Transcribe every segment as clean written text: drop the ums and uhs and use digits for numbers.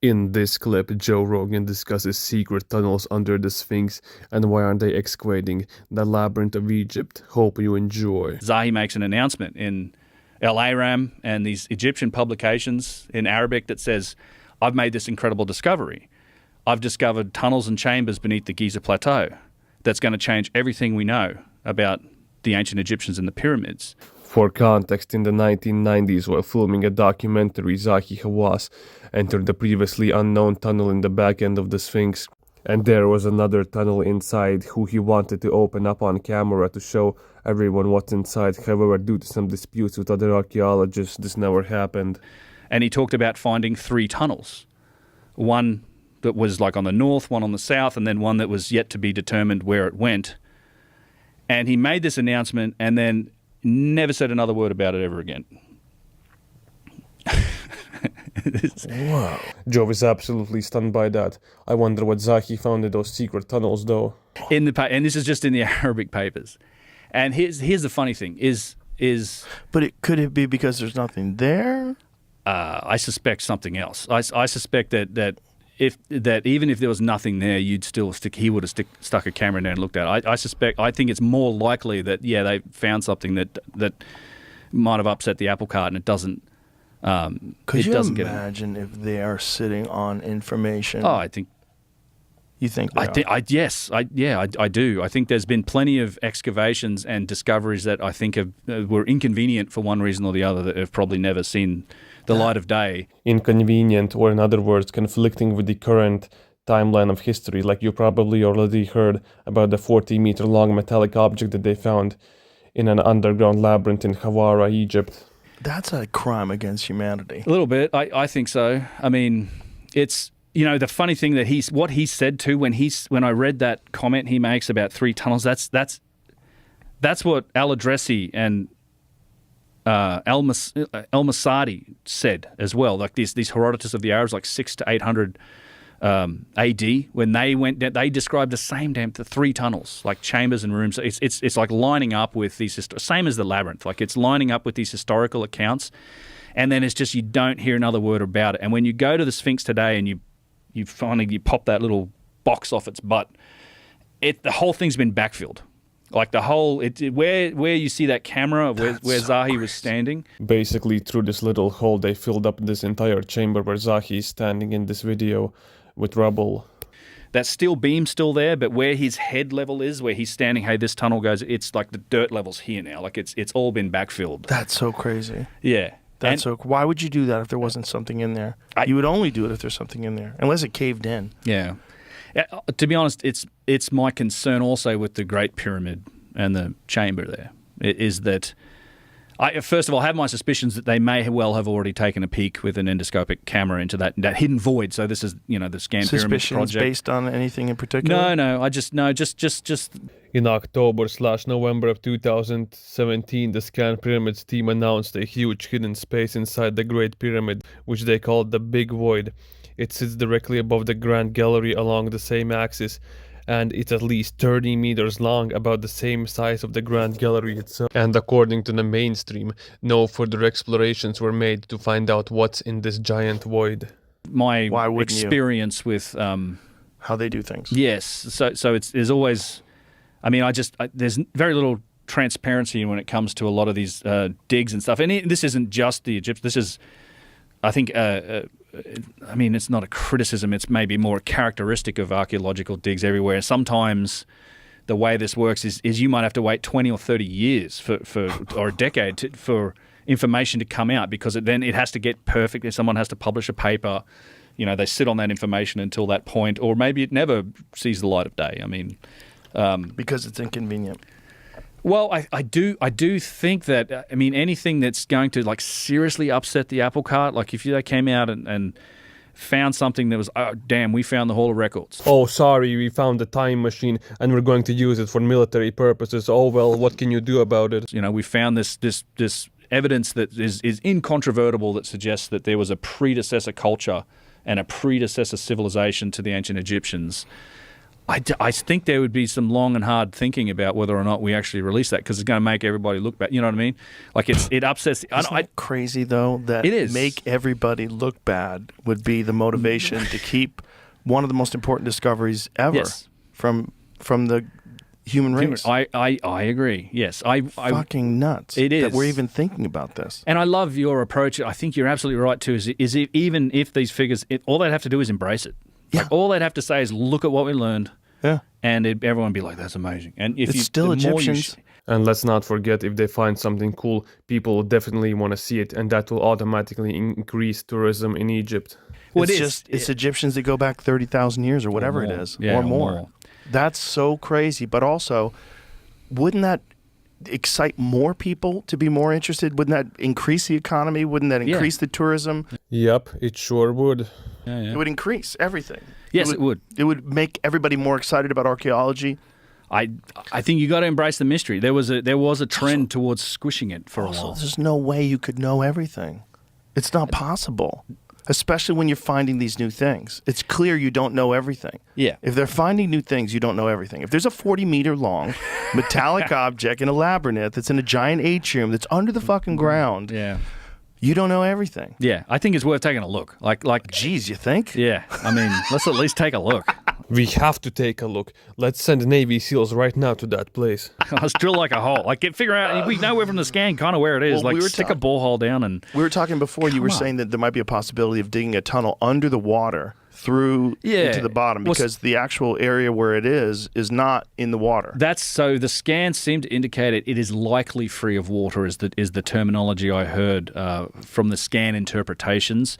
In this clip, Joe Rogan discusses secret tunnels under the Sphinx and why aren't they excavating the labyrinth of Egypt. Hope you enjoy. Zahi makes an announcement in El Aram and these Egyptian publications in Arabic that says, I've made this incredible discovery. I've discovered tunnels and chambers beneath the Giza Plateau that's going to change everything we know about the ancient Egyptians and the pyramids. For context, in the 1990s, while filming a documentary, Zahi Hawass entered the previously unknown tunnel in the back end of the Sphinx, and there was another tunnel inside who he wanted to open up on camera to show everyone what's inside. However, due to some disputes with other archaeologists, this never happened. And he talked about finding 3 tunnels. One that was like on the north, one on the south, and then one that was yet to be determined where it went. And he made this announcement and then never said another word about it ever again. Wow. Joe is absolutely stunned by that. I wonder what Zahi found in those secret tunnels, though. And this is just in the Arabic papers. And here's the funny thing is. But could it be because there's nothing there? I suspect something else. I suspect that even if there was nothing there, he would have stuck a camera in there and looked at it. I think it's more likely that they found something that might have upset the apple cart, and it doesn't. Could you imagine if they are sitting on information? Oh, I think. You think? Yes, I do. I think there's been plenty of excavations and discoveries that I think were inconvenient for one reason or the other that have probably never seen the light of day. Inconvenient, or in other words, conflicting with the current timeline of history. Like you probably already heard about the 40-meter long metallic object that they found in an underground labyrinth in Hawara, Egypt. That's a crime against humanity. A little bit. I think so. I mean, it's, the funny thing that what he said too when I read that comment he makes about 3 tunnels, that's what Al-Adresi and El-Masadi said as well. Like these Herodotus of the Arabs, like 600 to 800 AD, when they went down, they described the same the 3 tunnels, like chambers and rooms. It's like lining up with these same as the labyrinth. Like it's lining up with these historical accounts, and then it's just you don't hear another word about it. And when you go to the Sphinx today and you finally pop that little box off its butt, the whole thing's been backfilled. Like the whole, where you see that camera where Zahi was standing. Basically, through this little hole, they filled up this entire chamber where Zahi is standing in this video with rubble. That steel beam's still there, but where his head level is, where he's standing, hey, this tunnel goes, it's like the dirt level's here now. Like it's all been backfilled. That's so crazy. Yeah. Why would you do that if there wasn't something in there? You would only do it if there's something in there, unless it caved in. Yeah. To be honest, it's my concern also with the Great Pyramid and the chamber there, is that I first of all have my suspicions that they may well have already taken a peek with an endoscopic camera into that hidden void. So this is, the Scan Pyramid project. Based on anything in particular? No. Just. In October/November of 2017, the Scan Pyramids team announced a huge hidden space inside the Great Pyramid, which they called the Big Void. It sits directly above the Grand Gallery along the same axis, and it's at least 30 meters long, about the same size of the Grand Gallery itself. And according to the mainstream, no further explorations were made to find out what's in this giant void. My experience with how they do things. Yes, so there's always, there's very little transparency when it comes to a lot of these digs and stuff. And this isn't just the Egyptians. This is, I think. It's not a criticism. It's maybe more a characteristic of archaeological digs everywhere. Sometimes the way this works is you might have to wait 20 or 30 years or a decade for information to come out, because then it has to get perfect. If someone has to publish a paper, they sit on that information until that point, or maybe it never sees the light of day. Because it's inconvenient. Well, I do think that, anything that's going to seriously upset the apple cart, like if they came out and found something that was, oh, damn, we found the Hall of Records. Oh, sorry, we found the time machine and we're going to use it for military purposes. Oh, well, what can you do about it? We found this evidence that is incontrovertible that suggests that there was a predecessor culture and a predecessor civilization to the ancient Egyptians. I think there would be some long and hard thinking about whether or not we actually release that, because it's going to make everybody look bad. You know what I mean? Like it upsets. Isn't it crazy though that it is. make everybody look bad would be the motivation to keep one of the most important discoveries ever Yes. from the human race. I agree. Yes, I Fucking nuts. It is. that we're even thinking about this. And I love your approach. I think you're absolutely right too. Is even if these figures, all they'd have to do is embrace it. Yeah. Like, all they'd have to say is, "Look at what we learned," Yeah, and everyone would be like, "That's amazing." And if it's still the more you Egyptians. And let's not forget, if they find something cool, people will definitely want to see it, and that will automatically increase tourism in Egypt. Well, It's Egyptians that go back 30,000 years or whatever it more. is, Yeah, or more. That's so crazy. But also, wouldn't that excite more people to be more interested? Wouldn't that increase the economy? Wouldn't that increase the tourism? Yep, it sure would. It would increase everything. Yes, it would. It would make everybody more excited about archaeology. I think you got to embrace the mystery. There was a trend towards squishing it for a Also, while. there's no way you could know everything. It's not possible, especially when you're finding these new things. It's clear you don't know everything. Yeah. If they're finding new things, you don't know everything. If there's a 40-meter long metallic object in a labyrinth that's in a giant atrium that's under the fucking ground, Yeah. you don't know everything. Yeah. I think it's worth taking a look. Like. Geez, you think? Yeah. I mean, let's at least take a look. We have to take a look. Let's send Navy SEALs right now to that place. Let's drill like a hole. Like, figure out. We know from the scan kind of where it is. Well, like, we were stick a borehole down and. We were talking before. You were Come on. saying that there might be a possibility of digging a tunnel under the water through into the bottom, Well, because the actual area where it is not in the water. That's so. The scans seem to indicate it is likely free of water. Is the terminology I heard from the scan interpretations.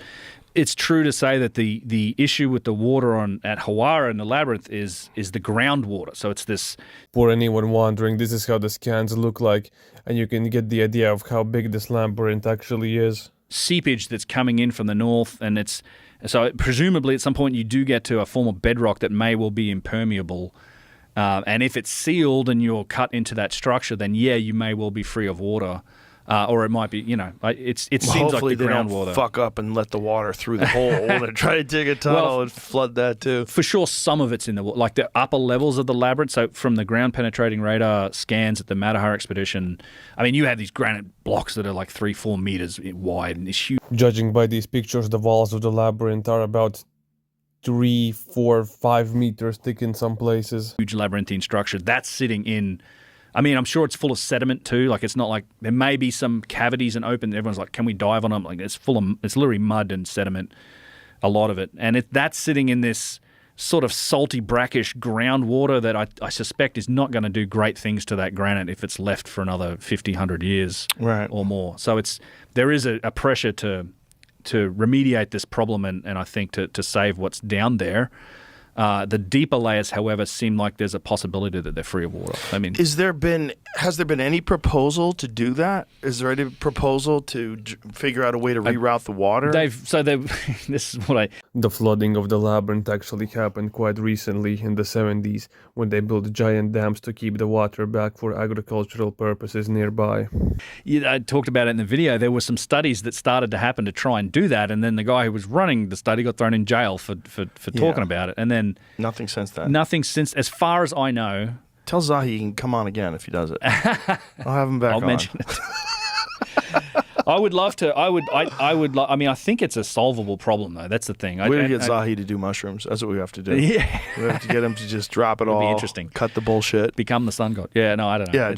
It's true to say that the issue with the water at Hawara in the labyrinth is the groundwater. So it's this. For anyone wondering, this is how the scans look like, and you can get the idea of how big this labyrinth actually is. Seepage that's coming in from the north, and it's so presumably at some point you do get to a form of bedrock that may well be impermeable, and if it's sealed and you're cut into that structure, then you may well be free of water, or it might be, it seems like Hopefully the they groundwater. don't fuck up and let the water through the hole and try to dig a tunnel and flood that too. For sure, some of it's in the water, like the upper levels of the labyrinth. So from the ground penetrating radar scans at the Matterhorn expedition, I mean, you had these granite blocks that are like 3-4 meters wide and it's huge. Judging by these pictures, the walls of the labyrinth are about 3, 4, 5 meters thick in some places. Huge labyrinthine structure that's sitting in. I mean, I'm sure it's full of sediment too. Like, it's not like there may be some cavities and open. Everyone's like, "Can we dive on them?" Like, it's literally mud and sediment, a lot of it, and that's sitting in this sort of salty, brackish groundwater that I suspect is not going to do great things to that granite if it's left for another 50, 100 years or more. So there is a pressure to remediate this problem and I think to save what's down there. The deeper layers, however, seem like there's a possibility that they're free of water. I mean, has there been any proposal to do that? Is there any proposal to figure out a way to reroute the water? This is what The flooding of the labyrinth actually happened quite recently in the 70s when they built giant dams to keep the water back for agricultural purposes nearby. I talked about it in the video. There were some studies that started to happen to try and do that, and then the guy who was running the study got thrown in jail for talking about it. And then nothing since then. Nothing since, as far as I know. Tell Zahi he can come on again if he does it. I'll have him back on. I'll mention it. I would love to. I mean, I think it's a solvable problem, though. That's the thing. We're going to get Zahi to do mushrooms. That's what we have to do. Yeah. We have to get him to just drop it all. Be interesting. Cut the bullshit. Become the sun god. Yeah, no, I don't know.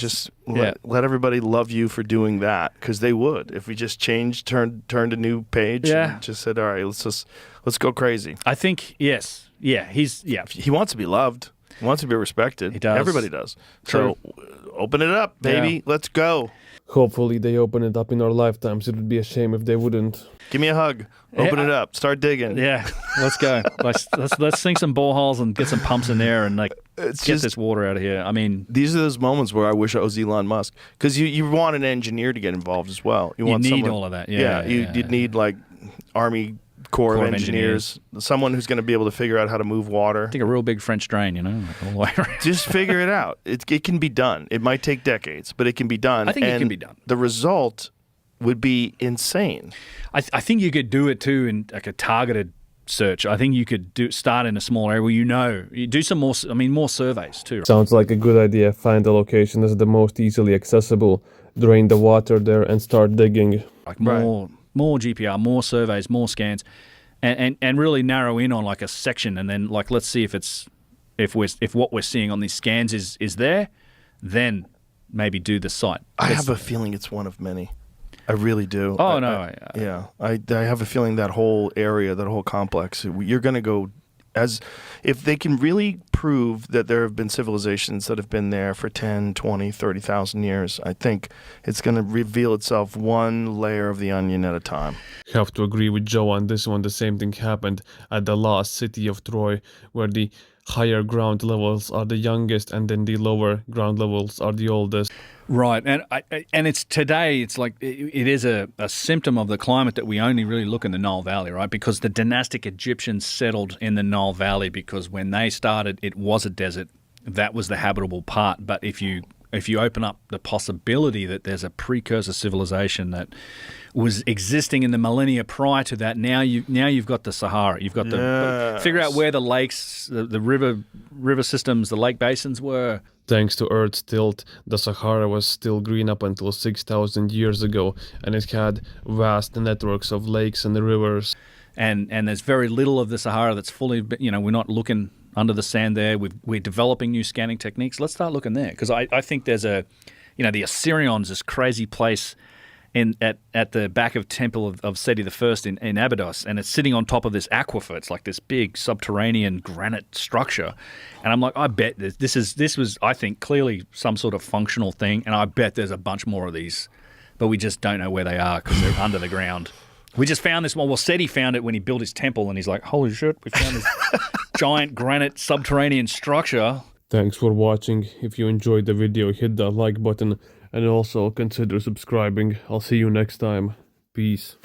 Yeah, let everybody love you for doing that, because they would. If we just turned a new page and just said, all right, let's go crazy. I think, yes. Yeah, He wants to be loved. He wants to be respected. He does. Everybody does. True. So open it up, baby. Yeah. Let's go. Hopefully they open it up in our lifetimes. It would be a shame if they wouldn't. Give me a hug. Open it up. Start digging. Yeah, let's go. Let's sink some boreholes and get some pumps in there and get this water out of here. I mean, these are those moments where I wish I was Elon Musk, because you want an engineer to get involved as well. You want need someone, all of that. You'd need like Army Corps of Engineers, someone who's going to be able to figure out how to move water. Take a real big French drain, all the way around. Just figure it out. It can be done. It might take decades, but it can be done. I think it can be done. The result would be insane. I think you could do it too in like a targeted search. I think you could start in a small area where you do some more. I mean, more surveys too. Sounds like a good idea. Find the location that's the most easily accessible, drain the water there, and start digging. Like more GPR, more surveys, more scans, and really narrow in on like a section, and then like let's see if what we're seeing on these scans is there, then maybe do the site. I have a feeling it's one of many. I really do. Oh, I have a feeling that whole area, that whole complex, you're going to go if they can really prove that there have been civilizations that have been there for 10, 20, 30,000 years, I think it's going to reveal itself one layer of the onion at a time. Have to agree with Joe on this one. The same thing happened at the lost city of Troy, where the higher ground levels are the youngest and then the lower ground levels are the oldest. Right, and it's today. It's like it is a symptom of the climate that we only really look in the Nile Valley, right? Because the dynastic Egyptians settled in the Nile Valley because when they started, it was a desert. That was the habitable part. But if you open up the possibility that there's a precursor civilization that was existing in the millennia prior to that, now you've got the Sahara. You've got figure out where the lakes, the river systems, the lake basins were. Thanks to Earth's tilt, the Sahara was still green up until 6,000 years ago, and it had vast networks of lakes and rivers. And there's very little of the Sahara that's fully, we're not looking under the sand there. We're developing new scanning techniques. Let's start looking there, because I think there's the Assyrians, this crazy place at the back of Temple of Seti I in Abydos, and it's sitting on top of this aquifer. It's like this big subterranean granite structure, and I'm like, I bet this was I think clearly some sort of functional thing, and I bet there's a bunch more of these, but we just don't know where they are because they're under the ground. We just found this one. Well, Seti found it when he built his temple, and he's like, holy shit, we found this giant granite subterranean structure. Thanks for watching. If you enjoyed the video, hit that like button and also consider subscribing. I'll see you next time. Peace.